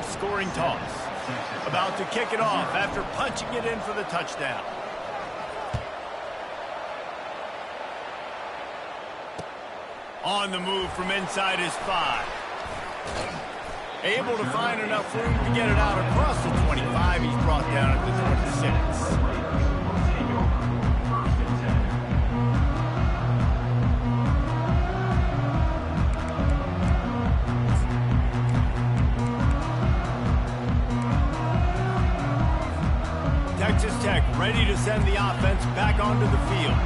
scoring toss. About to kick it off after punching it in for the touchdown. On the move from inside his 5. Able to find enough room to get it out across the 25. He's brought down at the 26. Texas Tech ready to send the offense back onto the field.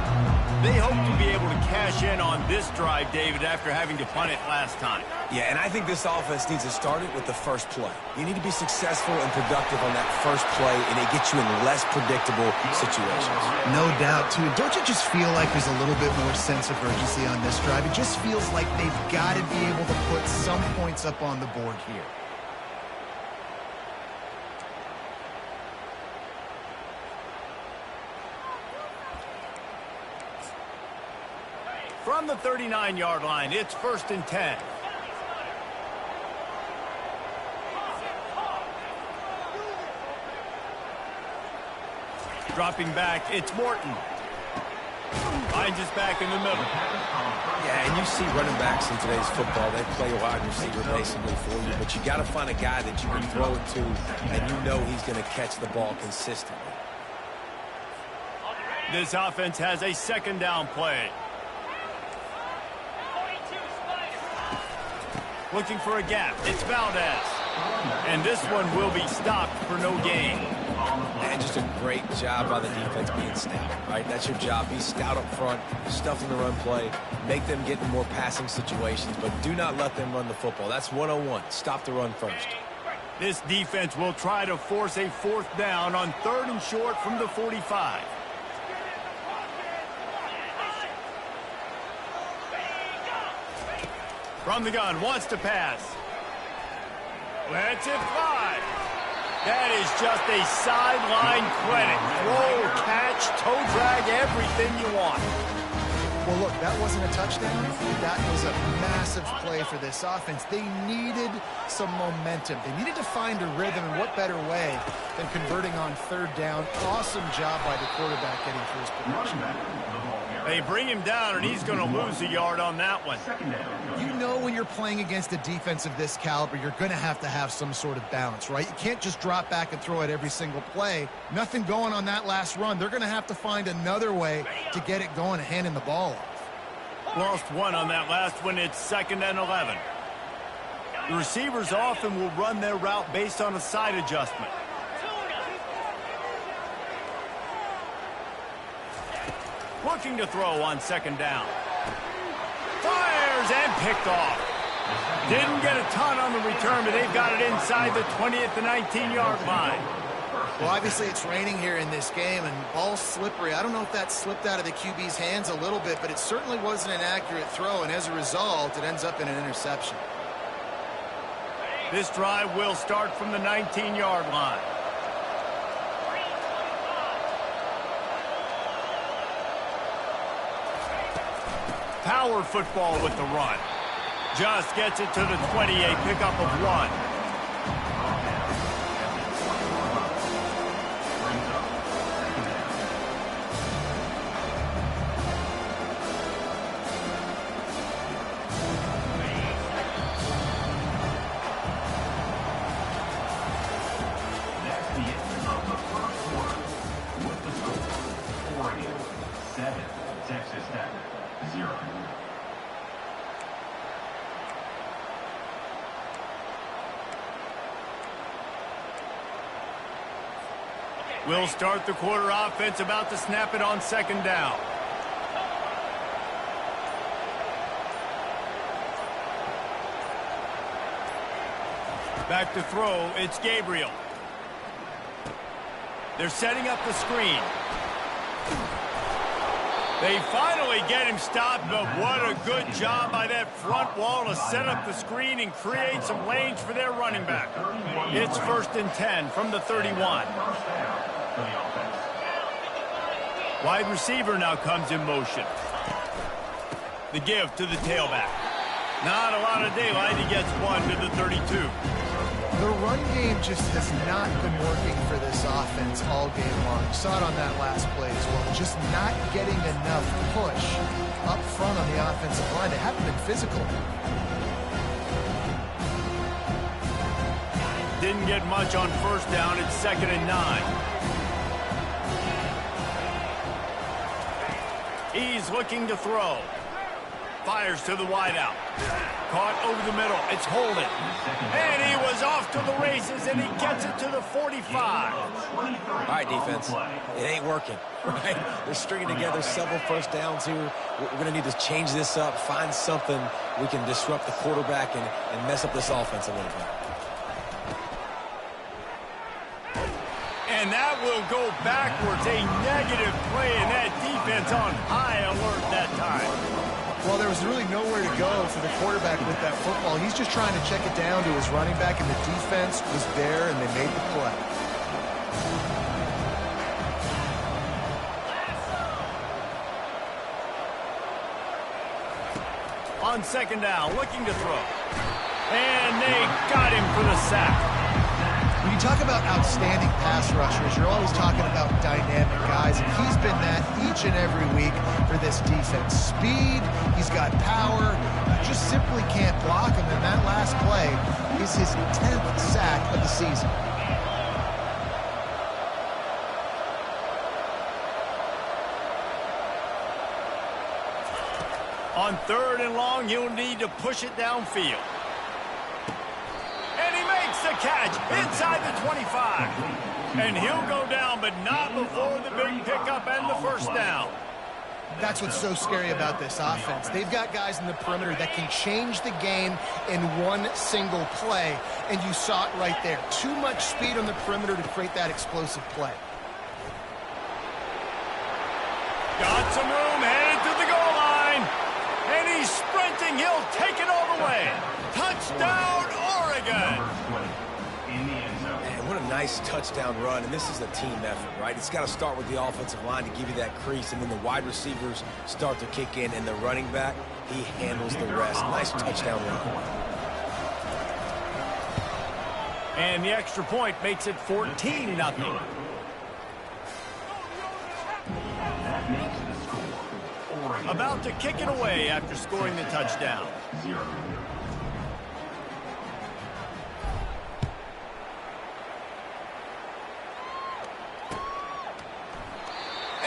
They hope to be able to cash in on this drive, David, after having to punt it last time. Yeah, and I think this offense needs to start it with the first play. You need to be successful and productive on that first play, and it gets you in less predictable situations. No doubt, too. Don't you just feel like there's a little bit more sense of urgency on this drive? It just feels like they've got to be able to put some points up on the board here. From the 39-yard line, it's 1st and 10. Dropping back, it's Morton. Finds us back in the middle. Yeah, and you see running backs in today's football, they play a wide receiver basically for you, but you got to find a guy that you can throw it to, and you know he's going to catch the ball consistently. This offense has a 2nd down play. Looking for a gap. It's Valdez. And this one will be stopped for no gain. And just a great job by the defense being stout, right? That's your job. Be stout up front, stuff in the run play, make them get in more passing situations, but do not let them run the football. That's 101. Stop the run first. This defense will try to force a 4th down on 3rd and short from the 45. From the gun, wants to pass. Lets it fly. That is just a sideline credit. Throw, catch, toe drag, everything you want. Well, look, that wasn't a touchdown. That was a massive play for this offense. They needed some momentum. They needed to find a rhythm, and what better way than converting on 3rd down. Awesome job by the quarterback getting first production. They bring him down, and he's going to lose a yard on that one. You know when you're playing against a defense of this caliber, you're going to have some sort of balance, right? You can't just drop back and throw it every single play. Nothing going on that last run. They're going to have to find another way to get it going and handing the ball off. Lost one on that last one. It's 2nd and 11. The receivers often will run their route based on a side adjustment. Looking to throw on 2nd down. Fires and picked off. Didn't get a ton on the return, but they've got it inside the 20 at the 19-yard line. Well, obviously it's raining here in this game, and ball's slippery. I don't know if that slipped out of the QB's hands a little bit, but it certainly wasn't an accurate throw, and as a result, it ends up in an interception. This drive will start from the 19-yard line. Power football with the run. Just gets it to the 20, a pickup of 1. Texas Tech, 0. We'll start the quarter offense, about to snap it on 2nd down. Back to throw, it's Gabriel. They're setting up the screen. They finally get him stopped, but what a good job by that front wall to set up the screen and create some lanes for their running back. It's 1st and 10 from the 31. Wide receiver now comes in motion. The give to the tailback. Not a lot of daylight. He gets 1 to the 32. The run game just has not been working for this offense all game long. You saw it on that last play as well. Just not getting enough push up front on the offensive line. They haven't been physical. Didn't get much on first down. It's 2nd and 9. He's looking to throw. Fires to the wideout. Caught over the middle. It's holding. And he was off to the races, and he gets it to the 45. All right, defense. It ain't working, right? They're stringing together several first downs here. We're going to need to change this up, find something we can disrupt the quarterback and mess up this offense a little bit. And that will go backwards. A negative play, and that defense on high alert that time. Well, there was really nowhere to go for the quarterback with that football. He's just trying to check it down to his running back, and the defense was there, and they made the play. On 2nd down, looking to throw. And they got him for the sack. When you talk about outstanding pass rushers, you're always talking about dynamic guys, and he's been that each and every week for this defense. Speed, he's got power, you just simply can't block him, and that last play is his 10th sack of the season. On 3rd and long, he'll need to push it downfield. And he makes the catch inside the 25. And he'll go down, but not before the big pickup and the first down. That's what's so scary about this offense. They've got guys in the perimeter that can change the game in one single play, and you saw it right there. Too much speed on the perimeter to create that explosive play. Got some room, headed to the goal line. And he's sprinting. He'll take it all the way. Touchdown, Oregon. Man, what a nice touchdown run, and this is a team effort, right? It's got to start with the offensive line to give you that crease, and then the wide receivers start to kick in, and the running back, he handles the rest. Nice touchdown run. And the extra point makes it 14-0. About to kick it away after scoring the touchdown.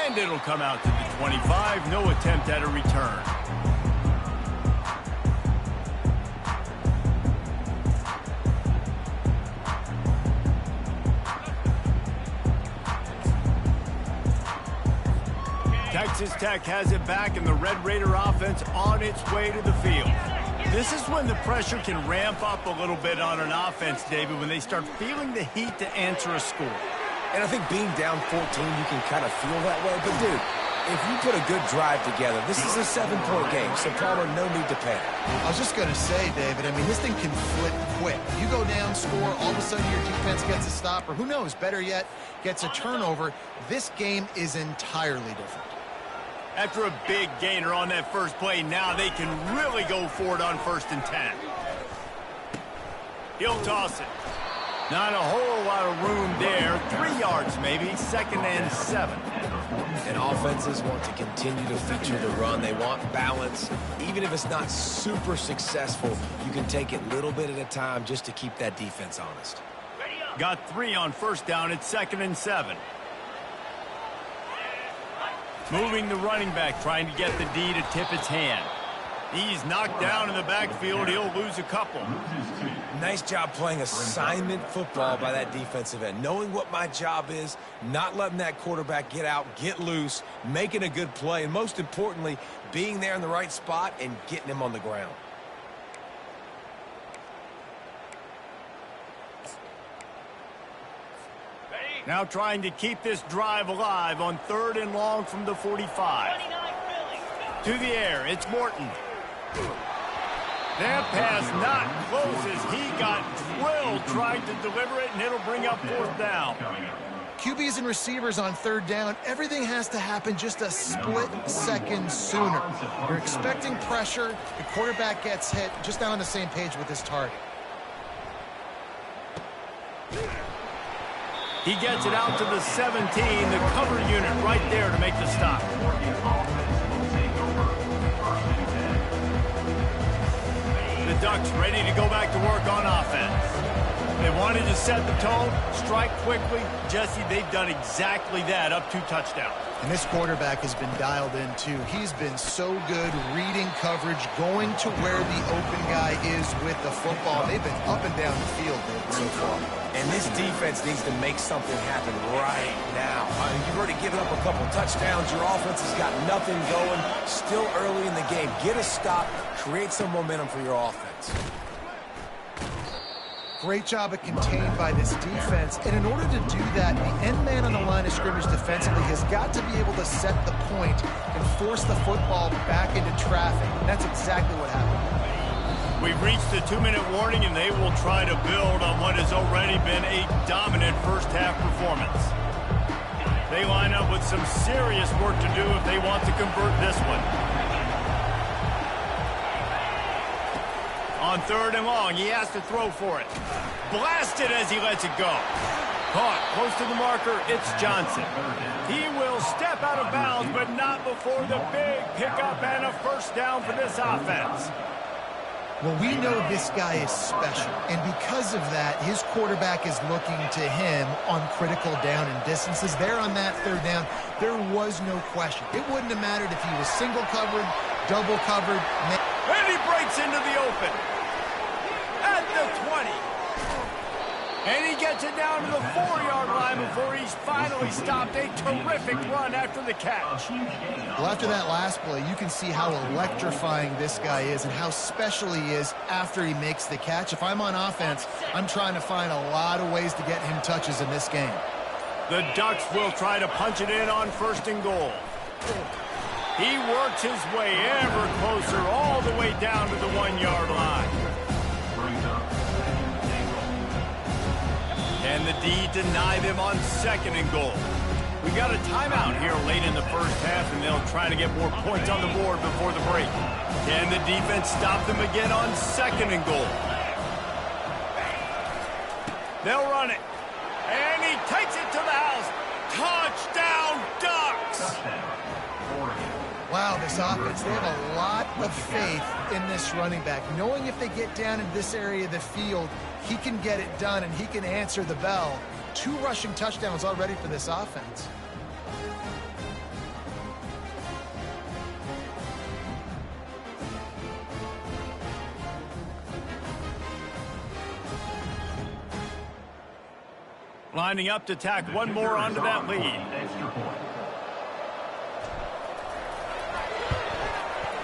And it'll come out to the 25. No attempt at a return. Texas Tech has it back, and the Red Raider offense on its way to the field. This is when the pressure can ramp up a little bit on an offense, David, when they start feeling the heat to answer a score. And I think being down 14, you can kind of feel that way. But, dude, if you put a good drive together, this is a 7-point game, so Palmer, no need to panic. I was just going to say, David, I mean, this thing can flip quick. You go down, score, all of a sudden your defense gets a stop, or who knows, better yet, gets a turnover. This game is entirely different. After a big gainer on that first play, now they can really go for it on 1st and 10. He'll toss it. Not a whole lot of room there. 3 yards maybe. 2nd and 7. And offenses want to continue to feature the run. They want balance. Even if it's not super successful, you can take it little bit at a time just to keep that defense honest. Got 3 on 1st down. It's 2nd and 7. Moving the running back, trying to get the D to tip its hand. He's knocked down in the backfield. He'll lose a couple. Nice job playing assignment football by that defensive end. Knowing what my job is, not letting that quarterback get out, get loose, making a good play, and most importantly, being there in the right spot and getting him on the ground. Now trying to keep this drive alive on 3rd and long from the 45. To the air, it's Morton. That pass not close as he got drilled trying to deliver it, and it'll bring up 4th down. QBs and receivers on 3rd down, everything has to happen just a split second sooner. You're expecting pressure, the quarterback gets hit, just not on the same page with his target. He gets it out to the 17, the cover unit right there to make the stop. The Ducks ready to go back to work on offense. They wanted to set the tone, strike quickly. Jesse, they've done exactly that, up 2 touchdowns. And this quarterback has been dialed in, too. He's been so good reading coverage, going to where the open guy is with the football. They've been up and down the field so far. And this defense needs to make something happen right now. I mean, you've already given up a couple touchdowns. Your offense has got nothing going. Still early in the game. Get a stop. Create some momentum for your offense. Great job of contained by this defense. And in order to do that, the end man on the line of scrimmage defensively has got to be able to set the point and force the football back into traffic. And that's exactly what happened. We've reached the 2-minute warning, and they will try to build on what has already been a dominant first-half performance. They line up with some serious work to do if they want to convert this one. On 3rd and long, he has to throw for it. Blasted as he lets it go. Caught close to the marker, it's Johnson. He will step out of bounds, but not before the big pickup and a first down for this offense. Well, we know this guy is special, and because of that, his quarterback is looking to him on critical down and distances. There on that 3rd down, there was no question. It wouldn't have mattered if he was single covered, double covered. And he breaks into the open. At the 20. And he gets it down to the 4-yard line before he's finally stopped. A terrific run after the catch. Well, after that last play, you can see how electrifying this guy is and how special he is after he makes the catch. If I'm on offense, I'm trying to find a lot of ways to get him touches in this game. The Ducks will try to punch it in on 1st and goal. He works his way ever closer all the way down to the 1-yard line. And the D deny them on 2nd and goal. We got a timeout here late in the first half, and they'll try to get more points on the board before the break. Can the defense stop them again on 2nd and goal? They'll run it. And he takes it to the house. Touchdown, Ducks! Wow, this offense, they have a lot of faith in this running back. Knowing if they get down in this area of the field, he can get it done and he can answer the bell. 2 rushing touchdowns already for this offense. Lining up to tack one more onto that lead.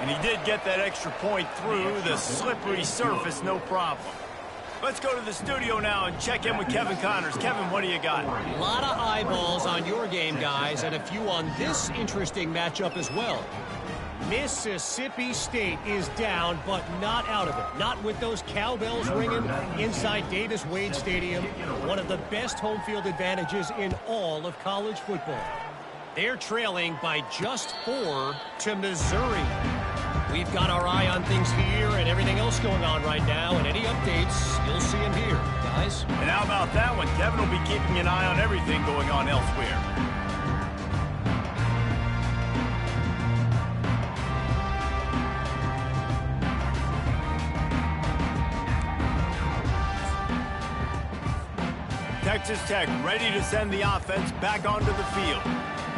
And he did get that extra point through the slippery surface, no problem. Let's go to the studio now and check in with Kevin Connors. Kevin, what do you got? A lot of eyeballs on your game, guys, and a few on this interesting matchup as well. Mississippi State is down, but not out of it. Not with those cowbells ringing inside Davis-Wade Stadium, one of the best home field advantages in all of college football. They're trailing by just 4 to Missouri. We've got our eye on things here and everything else going on right now, and any updates, you'll see them here, guys. And how about that one? Kevin will be keeping an eye on everything going on elsewhere. Texas Tech ready to send the offense back onto the field.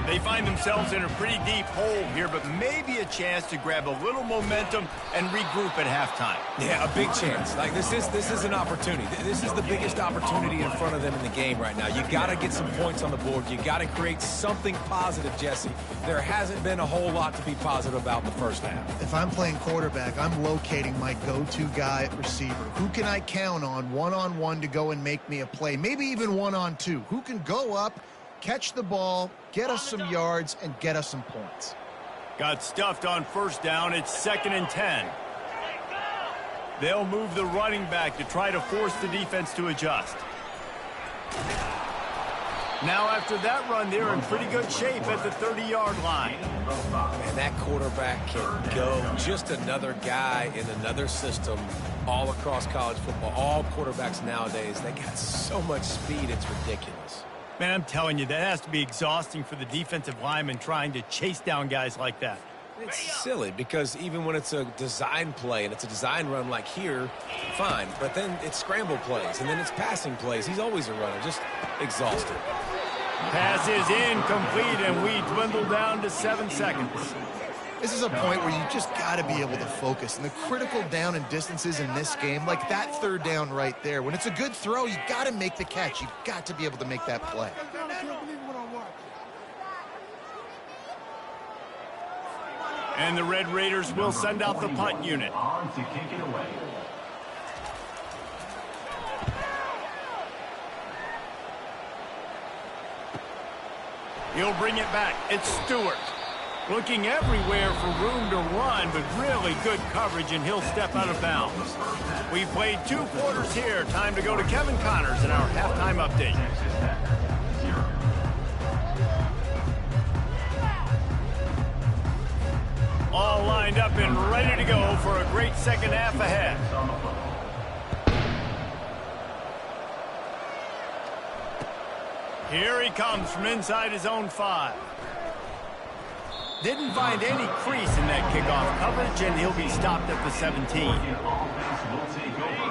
They find themselves in a pretty deep hole here, but maybe a chance to grab a little momentum and regroup at halftime. Yeah, a big chance. Like this is an opportunity. This is the biggest opportunity in front of them in the game right now. You got to get some points on the board. You got to create something positive, Jesse. There hasn't been a whole lot to be positive about in the first half. If I'm playing quarterback, I'm locating my go-to guy at receiver. Who can I count on one-on-one to go and make me a play? Maybe even one-on-two. Who can go up, catch the ball, get us some yards, and get us some points. Got stuffed on first down. It's 2nd and 10. They'll move the running back to try to force the defense to adjust. Now after that run, they're in pretty good shape at the 30-yard line. And that quarterback can go. Just another guy in another system all across college football. All quarterbacks nowadays, they got so much speed, it's ridiculous. Man, I'm telling you, that has to be exhausting for the defensive lineman trying to chase down guys like that. It's silly because even when it's a design play and it's a design run like here, fine. But then it's scramble plays and then it's passing plays. He's always a runner, just exhausted. Pass is incomplete, and we dwindle down to 7 seconds. This is a point where you just got to be able to focus. And the critical down and distances in this game, like that third down right there, when it's a good throw, you got to make the catch. You've got to be able to make that play. And the Red Raiders will send out the punt unit. On to kick it away. He'll bring it back. It's Stewart. Looking everywhere for room to run, but really good coverage, and he'll step out of bounds. We've played 2 quarters here. Time to go to Kevin Connors in our halftime update. Texas Tech, 0. All lined up and ready to go for a great second half ahead. Here he comes from inside his own 5. Didn't find any crease in that kickoff coverage, and he'll be stopped at the 17.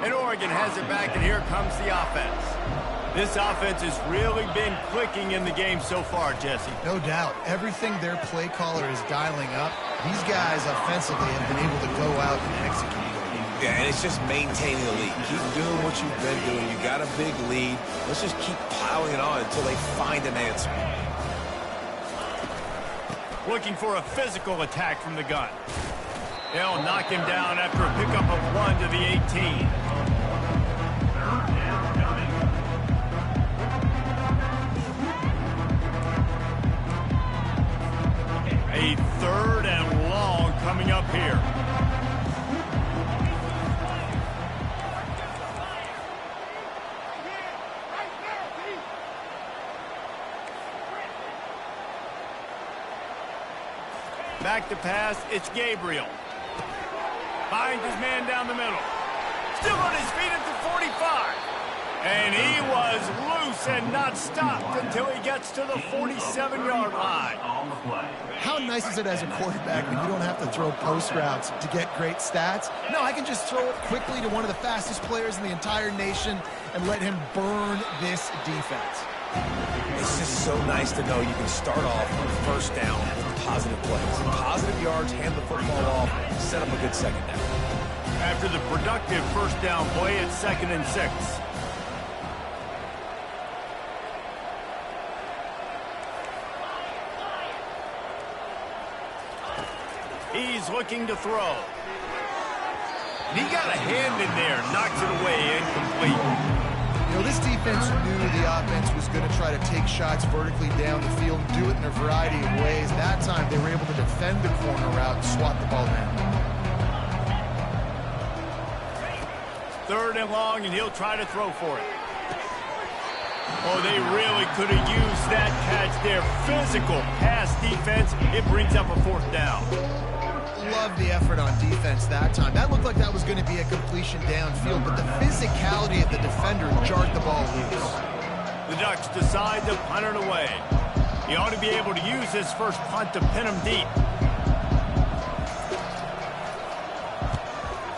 And Oregon has it back, and here comes the offense. This offense has really been clicking in the game so far, Jesse. No doubt. Everything their play caller is dialing up, these guys offensively have been able to go out and execute. Yeah, and it's just maintaining the lead. Keep doing what you've been doing. You got a big lead. Let's just keep piling it on until they find an answer. Looking for a physical attack from the gun. They'll knock him down after a pickup of 1 to the 18. A 3rd and long coming up here. Back to pass, it's Gabriel. Finds his man down the middle. Still on his feet at the 45. And he was loose and not stopped until he gets to the 47-yard line. How nice is it as a quarterback when you don't have to throw post routes to get great stats? No, I can just throw it quickly to one of the fastest players in the entire nation and let him burn this defense. It's just so nice to know you can start off on first down with positive plays. Positive yards, hand the football off, set up a good second down. After the productive first down play, it's 2nd and 6. He's looking to throw. He got a hand in there, knocks it away, incomplete. You know, this defense knew the offense was going to try to take shots vertically down the field and do it in a variety of ways. That time, they were able to defend the corner route and swat the ball down. 3rd and long, and he'll try to throw for it. Oh, they really could have used that catch there. Physical pass defense. It brings up a 4th down. Love the effort on defense that time. That looked like that was going to be a completion downfield, but the physicality of the defender jarred the ball loose. The Ducks decide to punt it away. He ought to be able to use his first punt to pin him deep.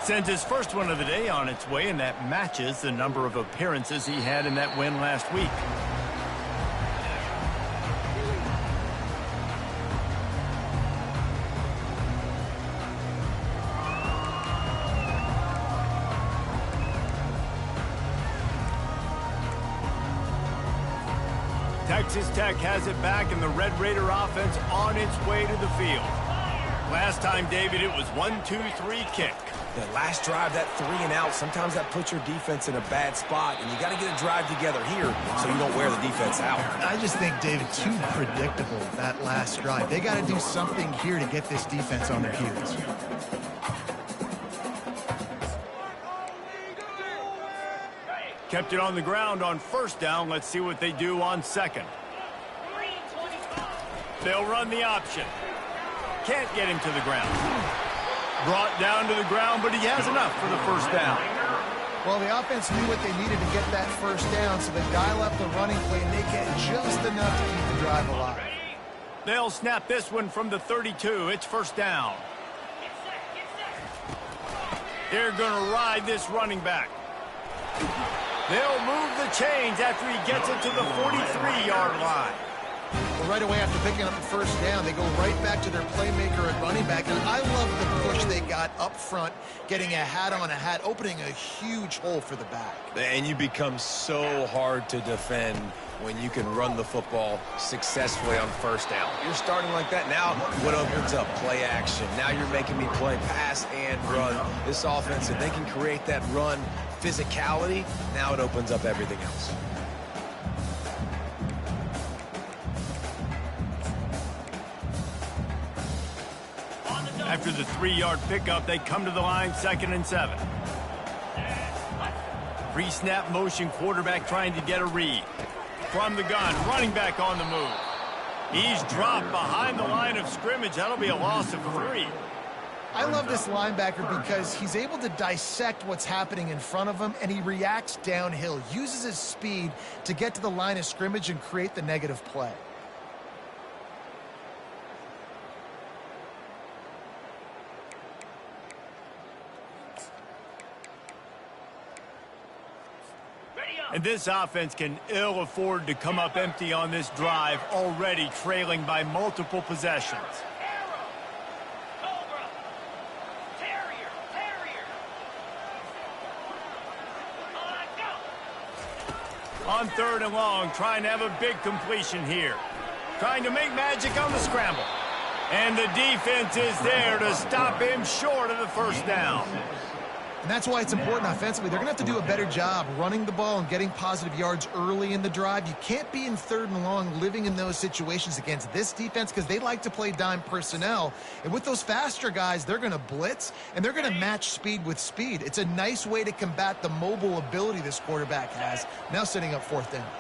Sends his first one of the day on its way, and that matches the number of appearances he had in that win last week. Texas Tech has it back, and the Red Raider offense on its way to the field. Last time, David, it was 1-2-3 kick. That last drive, that 3 and out, sometimes that puts your defense in a bad spot, and you got to get a drive together here so you don't wear the defense out. I just think, David, too predictable, that last drive. They got to do something here to get this defense on their heels. Kept it on the ground on first down. Let's see what they do on second. They'll run the option. Can't get him to the ground. Brought down to the ground, but he has enough for the first down. Well, the offense knew what they needed to get that first down, so they dial up the running play, and they get just enough to keep the drive alive. They'll snap this one from the 32. It's first down. They're going to ride this running back. They'll move the chains after he gets it to the 43-yard line. Well, right away after picking up the first down, they go right back to their playmaker at running back. And I love the push they got up front, getting a hat on a hat, opening a huge hole for the back. And you become so hard to defend when you can run the football successfully on first down. You're starting like that. Now what opens up? Play action. Now you're making me play pass and run. This offense, if they can create that run physicality, now it opens up everything else. After the 3-yard pickup, they come to the line, 2nd and 7. Pre-snap motion, quarterback trying to get a read. From the gun, running back on the move. He's dropped behind the line of scrimmage. That'll be a loss of 3. I love this linebacker because he's able to dissect what's happening in front of him, and he reacts downhill, uses his speed to get to the line of scrimmage and create the negative play. And this offense can ill afford to come up empty on this drive, already trailing by multiple possessions. On 3rd and long, trying to have a big completion here. Trying to make magic on the scramble. And the defense is there to stop him short of the first down. And that's why it's important offensively. They're going to have to do a better job running the ball and getting positive yards early in the drive. You can't be in 3rd and long living in those situations against this defense because they like to play dime personnel. And with those faster guys, they're going to blitz, and they're going to match speed with speed. It's a nice way to combat the mobile ability this quarterback has. Now setting up 4th down.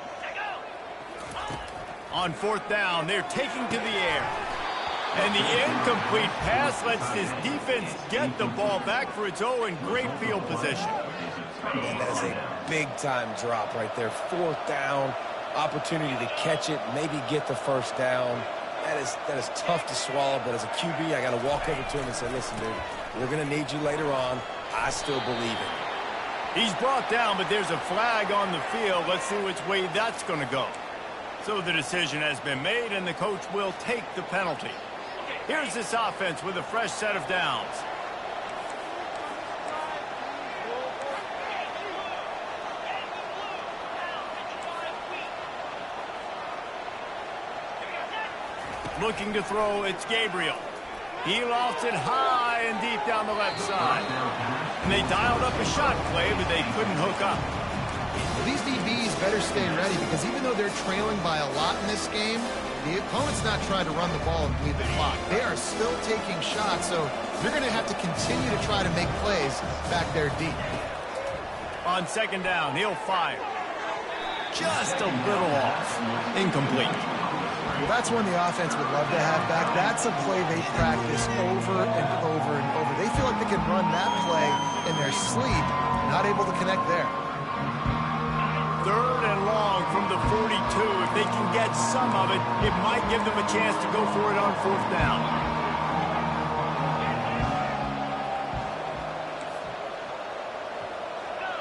On 4th down, they're taking to the air. And the incomplete pass lets this defense get the ball back for its own great field position. And that is a big-time drop right there. 4th down, opportunity to catch it, maybe get the first down. That is tough to swallow, but as a QB, I got to walk over to him and say, listen, dude, we're going to need you later on. I still believe it. He's brought down, but there's a flag on the field. Let's see which way that's going to go. So the decision has been made, and the coach will take the penalty. Here's this offense with a fresh set of downs. Looking to throw, it's Gabriel. He lofts it high and deep down the left side. And they dialed up a shot play, but they couldn't hook up. These DBs better stay ready because even though they're trailing by a lot in this game, the opponent's not trying to run the ball and bleed the clock. They are still taking shots, so they're going to have to continue to try to make plays back there deep. On 2nd down, he'll fire. Just a little off. Incomplete. Well, that's one the offense would love to have back. That's a play they practice over and over and over. They feel like they can run that play in their sleep, not able to connect there. 3rd and long from the 42. If they can get some of it, it might give them a chance to go for it on 4th down.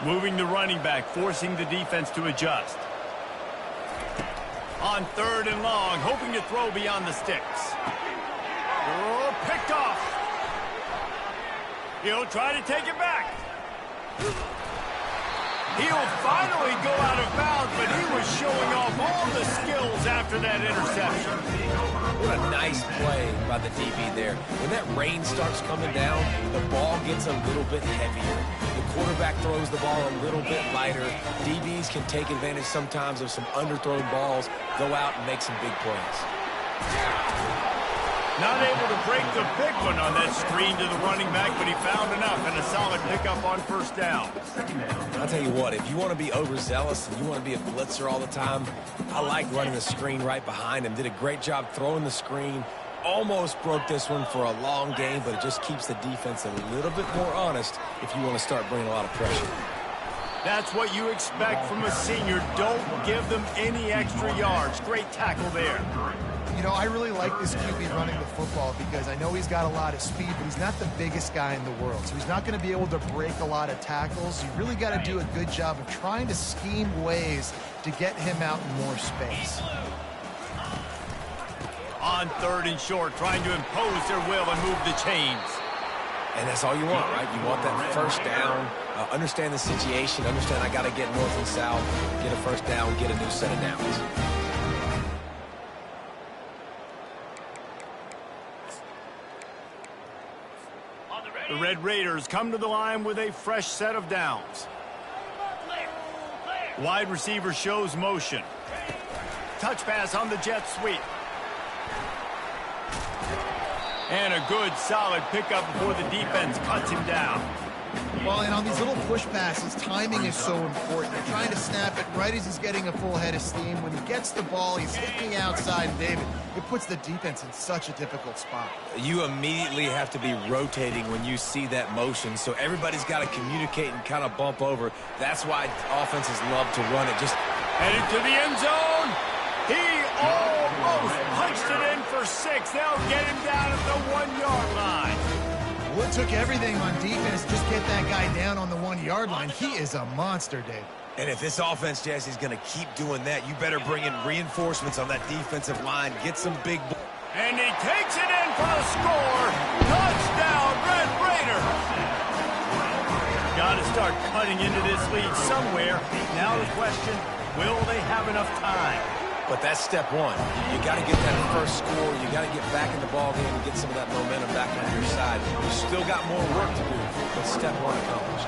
Moving the running back, forcing the defense to adjust. On 3rd and long, hoping to throw beyond the sticks. Oh, picked off. He'll try to take it back. He'll finally go out of bounds, but he was showing off all the skills after that interception. What a nice play by the DB there. When that rain starts coming down, the ball gets a little bit heavier. The quarterback throws the ball a little bit lighter. DBs can take advantage sometimes of some underthrown balls, go out and make some big plays. Not able to break the big one on that screen to the running back, but he found enough and a solid pickup on first down. I'll tell you what, if you want to be overzealous and you want to be a blitzer all the time, I like running the screen right behind him. Did a great job throwing the screen. Almost broke this one for a long game, but it just keeps the defense a little bit more honest if you want to start bringing a lot of pressure. That's what you expect from a senior. Don't give them any extra yards. Great tackle there. You know, I really like this QB running the football because I know he's got a lot of speed, but he's not the biggest guy in the world. So he's not going to be able to break a lot of tackles. You really got to do a good job of trying to scheme ways to get him out in more space. On third and short, trying to impose their will and move the chains. And that's all you want, right? You want that first down, understand the situation, understand I got to get north and south, get a first down, get a new set of downs. The Red Raiders come to the line with a fresh set of downs. Wide receiver shows motion. Touch pass on the jet sweep. And a good, solid pickup before the defense cuts him down. Well, and on these little push passes, timing is so important. You're trying to snap it right as he's getting a full head of steam. When he gets the ball, he's hitting outside, and David, it puts the defense in such a difficult spot. You immediately have to be rotating when you see that motion, so everybody's got to communicate and kind of bump over. That's why offenses love to run it. Just headed to the end zone. He almost punched it in for 6. They'll get him down at the 1-yard line. Well, it took everything on defense. Just get that guy down on the 1-yard line. He is a monster, Dave. And if this offense, Jesse's going to keep doing that, you better bring in reinforcements on that defensive line. Get some big... And he takes it in for the score. Touchdown, Red Raiders. Got to start cutting into this lead somewhere. Now the question, will they have enough time? But that's step one. You got to get that first score. You got to get back in the ball game and get some of that momentum back on your side. You still got more work to do, but step one accomplished.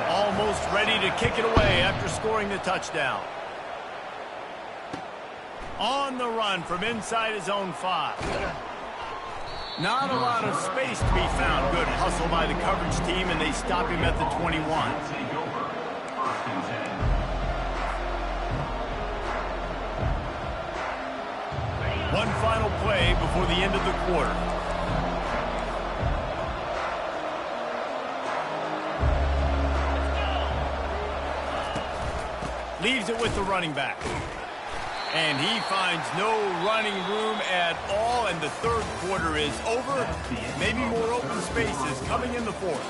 Almost ready to kick it away after scoring the touchdown. On the run from inside his own 5. Not a lot of space to be found. Good hustle by the coverage team, and they stop him at the 21. One final play before the end of the quarter. Leaves it with the running back. And he finds no running room at all, and the third quarter is over. Maybe more open spaces coming in the fourth.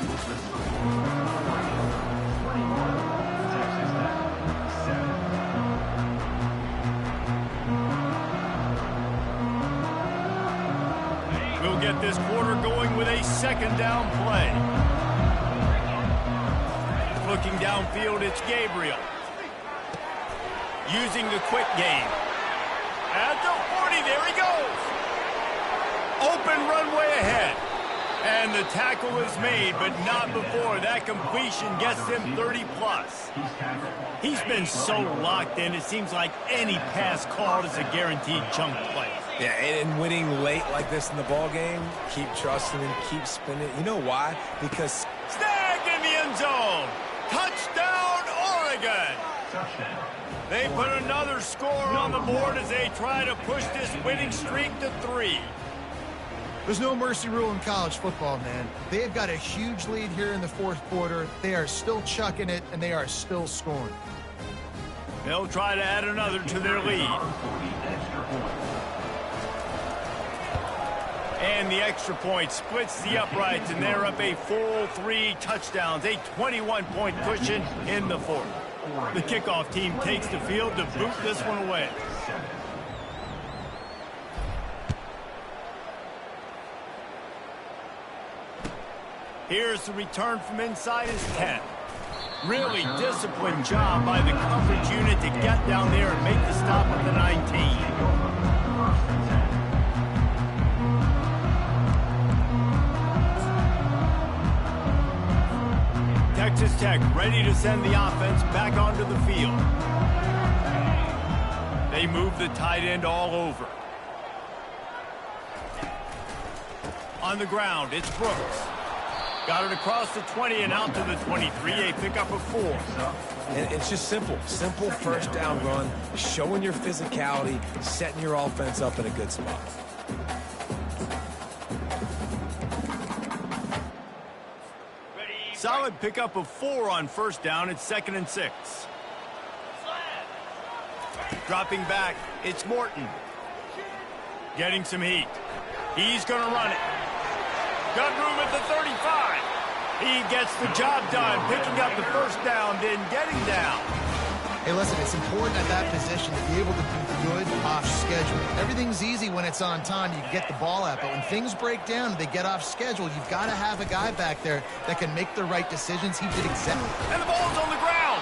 We'll get this quarter going with a second down play. Looking downfield, it's Gabriel. Using the quick game. At the 40, there he goes. Open runway ahead. And the tackle is made, but not before that completion gets him 30-plus. He's been so locked in, it seems like any pass called is a guaranteed chunk play. Yeah, and winning late like this in the ball game, keep trusting and keep spinning. You know why? Because... Snagged in the end zone. Touchdown, Oregon. They put another score on the board as they try to push this winning streak to 3. There's no mercy rule in college football, man. They've got a huge lead here in the fourth quarter. They are still chucking it, and they are still scoring. They'll try to add another to their lead. And the extra point splits the uprights, and they're up a full 3 touchdowns, a 21-point cushion in the fourth. The kickoff team takes the field to boot this one away. Here's the return from inside his 10. Really disciplined job by the coverage unit to get down there and make the stop at the 19. Texas Tech ready to send the offense back onto the field. They move the tight end all over. On the ground, it's Brooks. Got it across the 20 and out to the 23, a pickup of 4. And it's just simple. Simple first down run, showing your physicality, setting your offense up in a good spot. Solid pickup of 4 on first down. It's 2nd and 6. Dropping back, it's Morton. Getting some heat. He's going to run it. Got room at the 35. He gets the job done, picking up the first down, then getting down. Hey, listen, it's important at that position to be able to do good off schedule. Everything's easy when it's on time. You can get the ball out. But when things break down and they get off schedule, you've got to have a guy back there that can make the right decisions. He did exactly. And the ball's on the ground.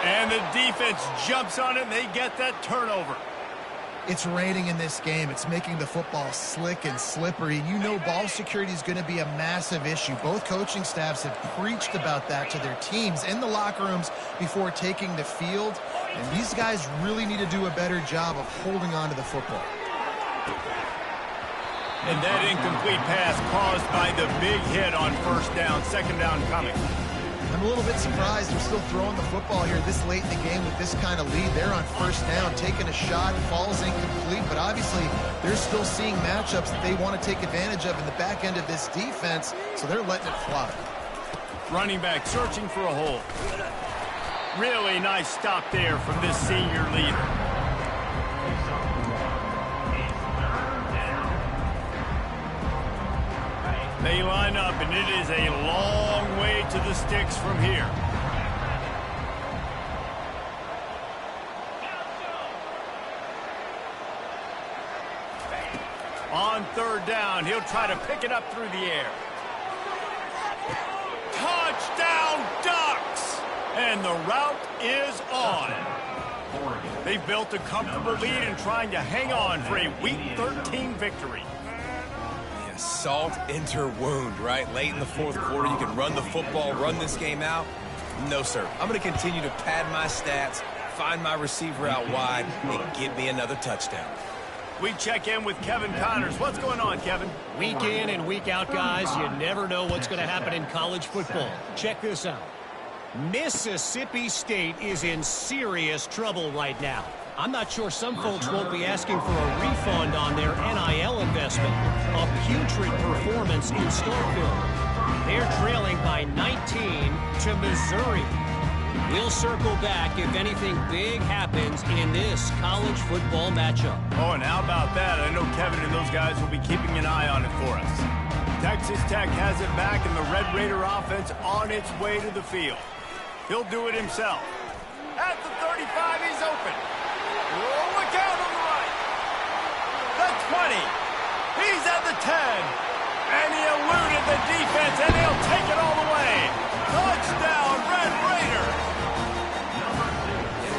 And the defense jumps on it, and they get that turnover. It's raining in this game. It's making the football slick and slippery. You know ball security is going to be a massive issue. Both coaching staffs have preached about that to their teams in the locker rooms before taking the field. And these guys really need to do a better job of holding on to the football. And that incomplete pass caused by the big hit on first down. 2nd down coming. I'm a little bit surprised they're still throwing the football here this late in the game with this kind of lead. They're on first down, taking a shot, falls incomplete, but obviously they're still seeing matchups that they want to take advantage of in the back end of this defense, so they're letting it fly. Running back searching for a hole. Really nice stop there from this senior leader. They line up, and it is a long way to the sticks from here. On 3rd down, he'll try to pick it up through the air. Touchdown, Ducks! And the route is on. They've built a comfortable lead and trying to hang on for a Week 13 victory. Salt into wound, right? Late in the 4th quarter, you can run the football, run this game out. No, sir. I'm going to continue to pad my stats, find my receiver out wide, and give me another touchdown. We check in with Kevin Connors. What's going on, Kevin? Week in and week out, guys, you never know what's going to happen in college football. Check this out. Mississippi State is in serious trouble right now. I'm not sure some folks won't be asking for a refund on their NIL investment. A putrid performance in Starkville. They're trailing by 19 to Missouri. We'll circle back if anything big happens in this college football matchup. Oh, and how about that? I know Kevin and those guys will be keeping an eye on it for us. Texas Tech has it back, and the Red Raider offense on its way to the field. He'll do it himself. At the 35, he's open. Oh, look out on the right. The 20. He's at the 10. And he eluded the defense, and he'll take it all the way. Touchdown, Red Raider.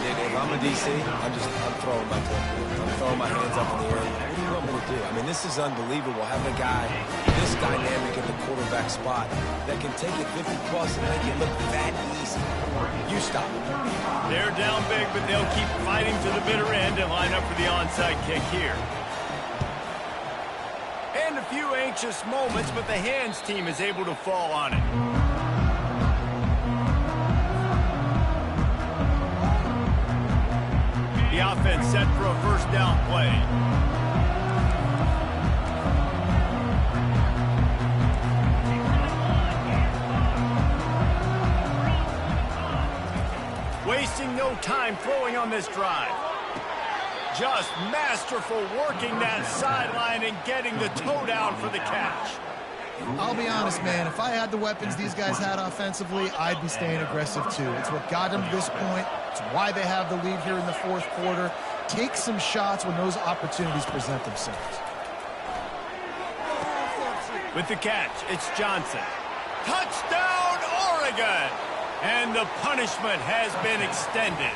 If I'm a DC, I'm throwing my I'm throwing my hands up in the air. What do you want me to do? I mean, this is unbelievable. Having a guy this dynamic at the quarterback spot that can take it 50-plus and make it look that easy. You stop it. They're down big, but they'll keep fighting to the bitter end and line up for the onside kick here. And a few anxious moments, but the hands team is able to fall on it. The offense set for a first down play. Wasting no time throwing on this drive. Just masterful working that sideline and getting the toe down for the catch. I'll be honest, man. If I had the weapons these guys had offensively, I'd be staying aggressive too. It's what got them to this point. It's why they have the lead here in the 4th quarter. Take some shots when those opportunities present themselves. With the catch, it's Johnson. Touchdown, Oregon! And the punishment has been extended.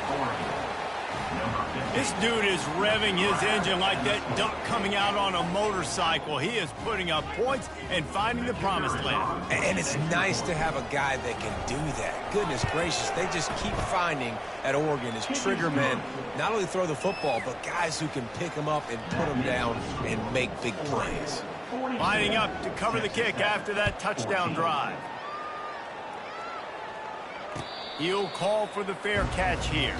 This dude is revving his engine like that duck coming out on a motorcycle. He is putting up points and finding the promised land. And it's nice to have a guy that can do that. Goodness gracious, they just keep finding at Oregon as trigger men, not only throw the football, but guys who can pick them up and put them down and make big plays. Lining up to cover the kick after that touchdown drive. He'll call for the fair catch here.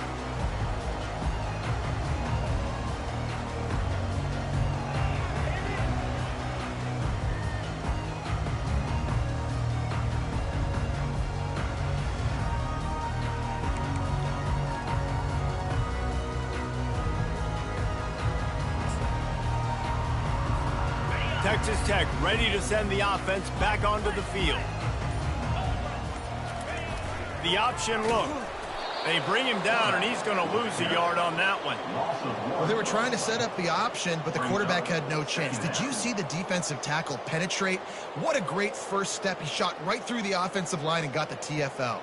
Texas Tech ready to send the offense back onto the field. The option look. They bring him down, and he's going to lose a yard on that one. Well, they were trying to set up the option, but the quarterback had no chance. Did you see the defensive tackle penetrate? What a great first step. He shot right through the offensive line and got the TFL.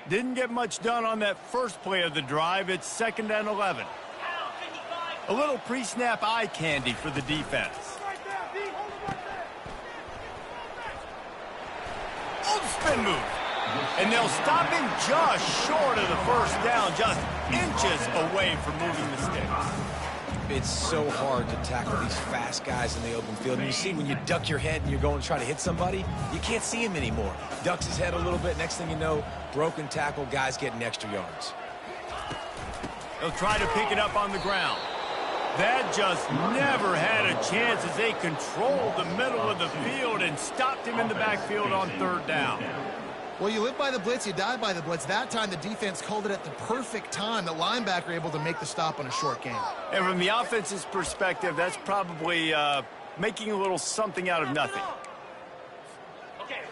Didn't get much done on that first play of the drive. It's 2nd and 11. A little pre-snap eye candy for the defense. Spin move. And they'll stop him just short of the first down, just inches away from moving the sticks. It's so hard to tackle these fast guys in the open field. And you see when you duck your head and you're going to try to hit somebody, you can't see him anymore. Ducks his head a little bit. Next thing you know, broken tackle, guys getting extra yards. They'll try to pick it up on the ground. That just never had a chance as they controlled the middle of the field and stopped him in the backfield on 3rd down. Well, you live by the blitz, you die by the blitz. That time, the defense called it at the perfect time. The linebacker able to make the stop on a short gain. And from the offense's perspective, that's probably making a little something out of nothing.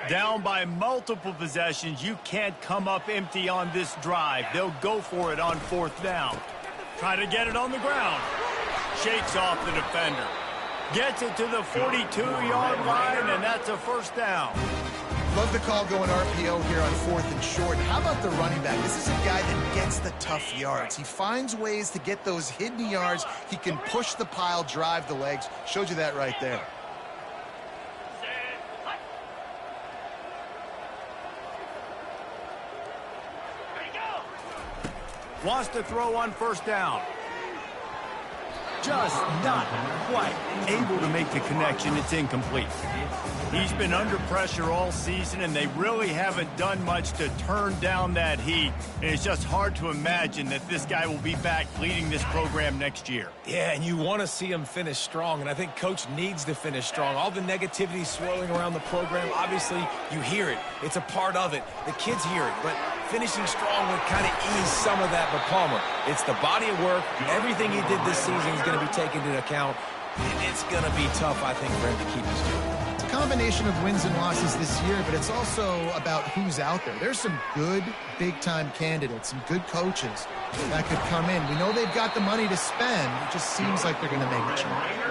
Down by multiple possessions, you can't come up empty on this drive. They'll go for it on 4th down. Try to get it on the ground. Shakes off the defender. Gets it to the 42-yard line, and that's a 1st down. Love the call going RPO here on 4th and short. How about the running back? This is a guy that gets the tough yards. He finds ways to get those hidden yards. He can push the pile, drive the legs. Showed you that right there. Wants to throw on 1st down. Just not quite able to make the connection. It's incomplete. He's been under pressure all season, and they really haven't done much to turn down that heat. And it's just hard to imagine that this guy will be back leading this program next year. Yeah, and you want to see him finish strong, and I think Coach needs to finish strong. All the negativity swirling around the program, obviously, you hear it. It's a part of it. The kids hear it, but finishing strong would kind of ease some of that. But Palmer, it's the body of work. Everything he did this season is going to be taken into account. And it's going to be tough, I think, for him to keep his job. It's a combination of wins and losses this year, but it's also about who's out there. There's some good big-time candidates, some good coaches that could come in. We know they've got the money to spend. It just seems like they're going to make a change.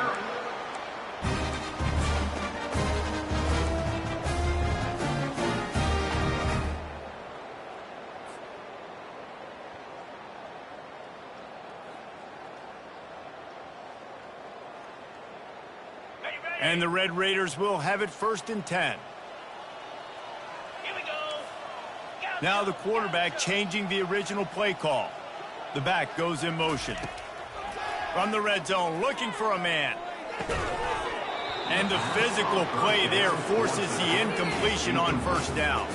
And the Red Raiders will have it 1st and 10. Here we go. Now the quarterback changing the original play call. The back goes in motion. From the red zone, looking for a man. And the physical play there forces the incompletion on 1st down.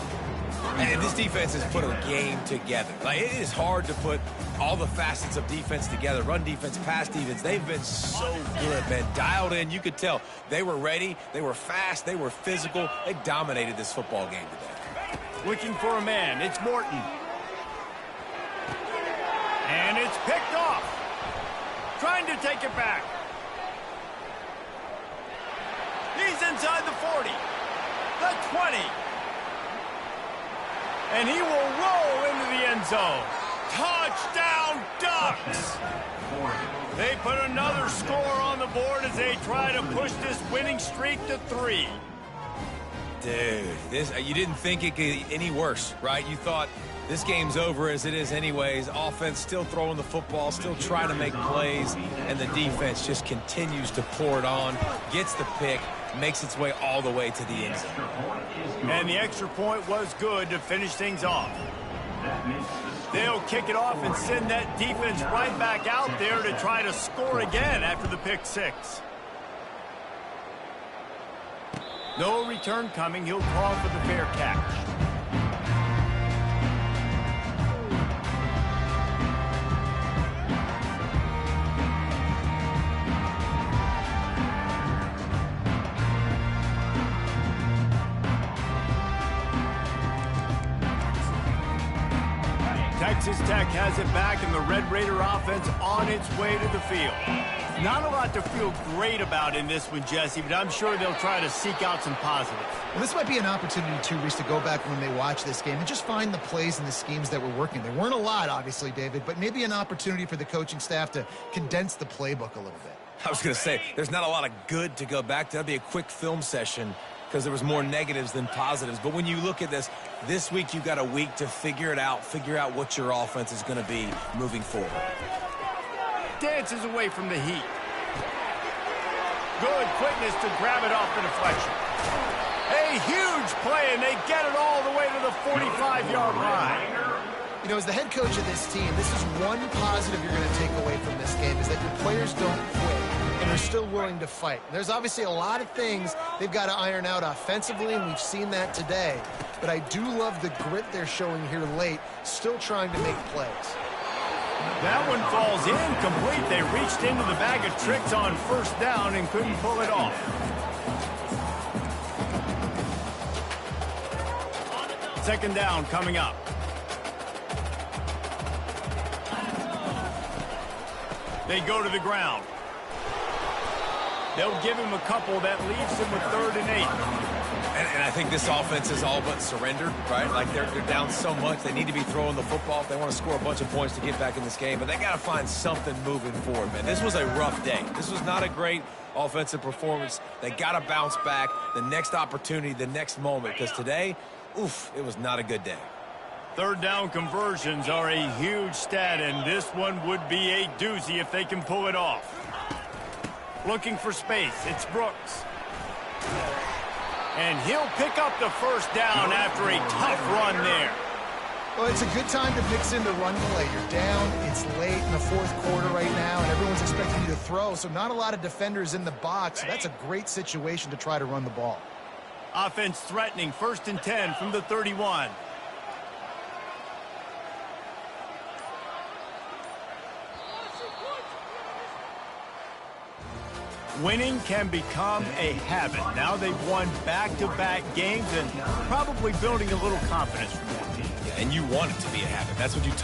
And this defense has put a game together. Like, it is hard to put all the facets of defense together. Run defense, pass defense. They've been so good, man. Dialed in. You could tell they were ready. They were fast. They were physical. They dominated this football game today. Looking for a man. It's Morton. And it's picked off. Trying to take it back. He's inside the 40. The 20. And he will roll into the end zone. Touchdown, Ducks! They put another score on the board as they try to push this winning streak to 3. Dude, you didn't think it could get any worse, right? You thought This game's over as it is anyways. Offense still throwing the football, still trying to make plays, and the defense just continues to pour it on, gets the pick, makes its way all the way to the end zone. And the extra point was good to finish things off. They'll kick it off and send that defense right back out there to try to score again after the pick six. No return coming. He'll call for the fair catch. Texas Tech has it back, and the Red Raider offense on its way to the field. Not a lot to feel great about in this one, Jesse, but I'm sure they'll try to seek out some positives. Well, this might be an opportunity, too, Reese, to go back when they watch this game and just find the plays and the schemes that were working. There weren't a lot, obviously, David, but maybe an opportunity for the coaching staff to condense the playbook a little bit. I was going to say, there's not a lot of good to go back to. That'd be a quick film session because there was more negatives than positives. But when you look at this week you've got a week to figure it out, figure out what your offense is going to be moving forward. Dances away from the heat. Good quickness to grab it off the deflection. A huge play, and they get it all the way to the 45-yard line. You know, as the head coach of this team, this is one positive you're going to take away from this game, is that your players don't quit and are still willing to fight. There's obviously a lot of things they've got to iron out offensively, and we've seen that today. But I do love the grit they're showing here late, still trying to make plays. That one falls incomplete. They reached into the bag of tricks on first down and couldn't pull it off. Second down coming up. They go to the ground. They'll give him a couple. That leaves him with 3rd and 8. And I think this offense is all but surrendered, right? Like they're down so much. They need to be throwing the football if they want to score a bunch of points to get back in this game. But they got to find something moving forward, man. This was a rough day. This was not a great offensive performance. They got to bounce back. The next opportunity, the next moment. Because today, oof, it was not a good day. 3rd down conversions are a huge stat, and this one would be a doozy if they can pull it off. Looking for space. It's Brooks. And he'll pick up the first down after a tough run there. Well, it's a good time to mix in the run play. You're down. It's late in the 4th quarter right now, and everyone's expecting you to throw, so not a lot of defenders in the box. So that's a great situation to try to run the ball. Offense threatening. 1st and 10 from the 31. Winning can become a habit. Now they've won back-to-back games and probably building a little confidence from that team. Yeah, and you want it to be a habit. That's what you